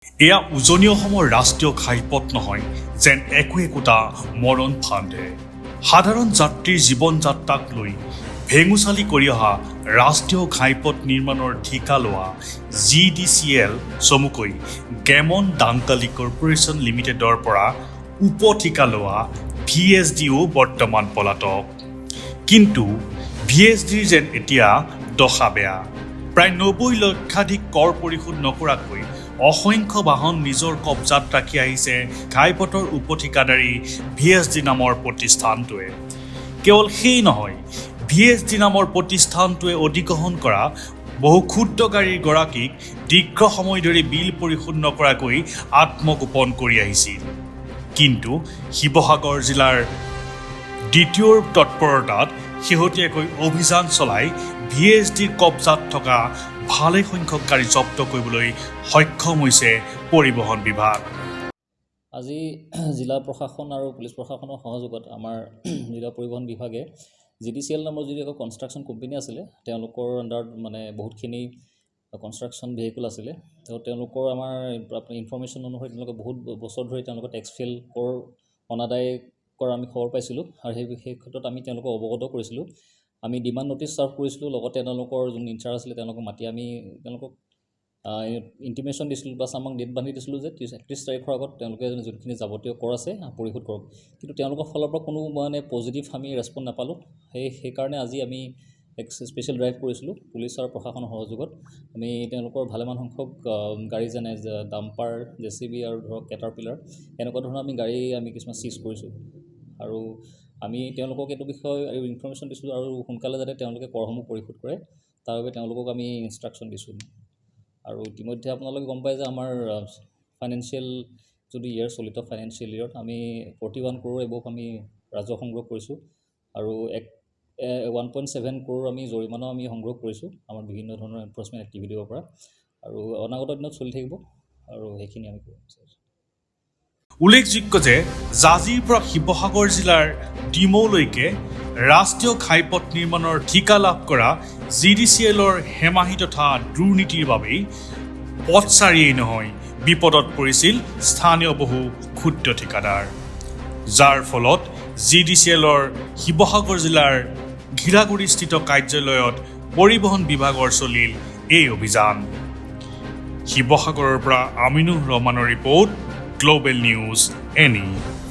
এয়া উজনি অসমৰ ৰাষ্ট্ৰীয় ঘাইপথ নহয় যেন একোটা মৰণ ফান্দে। সাধাৰণ যাত্ৰীৰ জীৱন যাত্ৰাক লৈ ভেঙুচালি কৰি অহা ৰাষ্ট্ৰীয় ঘাইপথ নিৰ্মাণৰ ঠিকা লোৱা GDCL চমুকৈ গেমন ডাংকালি কৰ্পৰেশ্যন লিমিটেডৰ পৰা উপ ঠিকা লোৱা VSDও বৰ্তমান পলাতক। কিন্তু VSDৰ যেন এতিয়া দশা বেয়া। প্ৰায় 90 লক্ষাধিক কৰ পৰিশোধ নকৰাকৈ অসংখ্য বাহন নিজৰ কব্জাত ৰাখি আহিছে ঘাইপথৰ উপ ঠিকাদাৰী VSD নামৰ প্ৰতিষ্ঠানটোৱে। কেৱল সেই নহয়, VSD নামৰ প্ৰতিষ্ঠানটোৱে অধিগ্ৰহণ কৰা বহু ক্ষুদ্ৰ গাড়ীৰ গৰাকীক দীৰ্ঘ সময় ধৰি বিল পৰিশোধ নকৰাকৈ আত্মগোপন কৰি আহিছিল। কিন্তু শিৱসাগৰ জিলাৰ দ্বিতীয় তৎপৰতাত শেহতীয়াকৈ অভিযান চলাই VSDৰ কব্জাত থকা ভালে সংখ্যক গাড়ী জব্দ কৰিবলৈ সক্ষম হৈছে পৰিবহণ বিভাগ। আজি জিলা প্ৰশাসন আৰু পুলিচ প্ৰশাসনৰ সহযোগত আমাৰ জিলা পৰিবহণ বিভাগে GDCL নামৰ যিটো এখন কনষ্ট্ৰাকশ্যন কোম্পানী আছিলে, তেওঁলোকৰ আণ্ডাৰত বহুতখিনি কনষ্ট্ৰাকশ্যন ভেহিকুল আছিলে। তেওঁলোকৰ আমাৰ ইনফৰ্মেশ্যন অনুসৰি তেওঁলোকে বহুত বছৰ ধৰি তেওঁলোকৰ টেক্স ফেইল কৰ অনাদায় কৰা আমি খবৰ পাইছিলোঁ আৰু সেই ক্ষেত্ৰত আমি তেওঁলোকক অৱগত কৰিছিলোঁ। আমি ডিমাণ্ড ন'টিছ ছাৰ্ভ কৰিছিলোঁ, লগতে তেওঁলোকৰ যোন ইনচাৰ্জ আছিলে তেওঁলোকক মাতি আমি তেওঁলোকক ইণ্টিমেশ্যন দিছিলোঁ বা আমাক ডেট বান্ধি দিছিলোঁ যে 31 তাৰিখৰ আগত তেওঁলোকে যোনখিনি যাৱতীয় কৰ আছে পৰিশোধ কৰক। কিন্তু তেওঁলোকৰ ফালৰ পৰা কোনো পজিটিভ আমি ৰেছপন্স নাপালোঁ। সেইকাৰণে আজি আমি এক স্পেচিয়েল ড্ৰাইভ কৰিছিলোঁ পুলিচ আৰু প্ৰশাসনৰ সহযোগত। আমি তেওঁলোকৰ ভালেমান সংখ্যক গাড়ী যেনে ডাম্পাৰ, JCB আৰু ধৰক কেটাৰপিলাৰ এনেকুৱা ধৰণৰ গাড়ী আমি কিছুমান চিজ কৰিছোঁ আৰু আমি তেওঁলোকক এইটো বিষয়ে ইনফৰ্মেশ্যন দিছোঁ আৰু সোনকালে যাতে তেওঁলোকে কৰসমূহ পৰিশোধ কৰে তাৰ বাবে তেওঁলোকক আমি ইনষ্ট্ৰাকশ্যন দিছোঁ। আৰু ইতিমধ্যে আপোনালোকে গম পায় যে আমাৰ ফাইনেন্সিয়েল যদি চলিত ফাইনেন্সিয়েল ইয়েৰত আমি 41 কৰোৰ এবভ আমি ৰাজহ সংগ্ৰহ কৰিছোঁ আৰু 1.7 কৰোৰ আমি জৰিমনাও আমি সংগ্ৰহ কৰিছোঁ আমাৰ বিভিন্ন ধৰণৰ এনফৰ্চমেণ্ট এক্টিভিটিৰ পৰা। আৰু অনাগত দিনত চলি থাকিব আৰু সেইখিনি আমি কৰিব বিচাৰিছোঁ। উল্লেখযোগ্য যে জাজিৰ পৰা শিৱসাগৰ জিলাৰ ডিমৌলৈকে ৰাষ্ট্ৰীয় ঘাইপথ নিৰ্মাণৰ ঠিকা লাভ কৰা GDCLৰ হেমাহি তথা দুৰ্নীতিৰ বাবেই পথচাৰীয়েই নহয় বিপদত পৰিছিল স্থানীয় বহু ক্ষুদ্ৰ ঠিকাদাৰ, যাৰ ফলত GDCLৰ শিৱসাগৰ জিলাৰ ঘিৰাগুৰিস্থিত কাৰ্যালয়ত পৰিবহণ বিভাগৰ চলিল এই অভিযান। শিৱসাগৰৰ পৰা আমিনুৰ ৰহমানৰ ৰিপৰ্ট, গ্লোবেল নিউজ NE।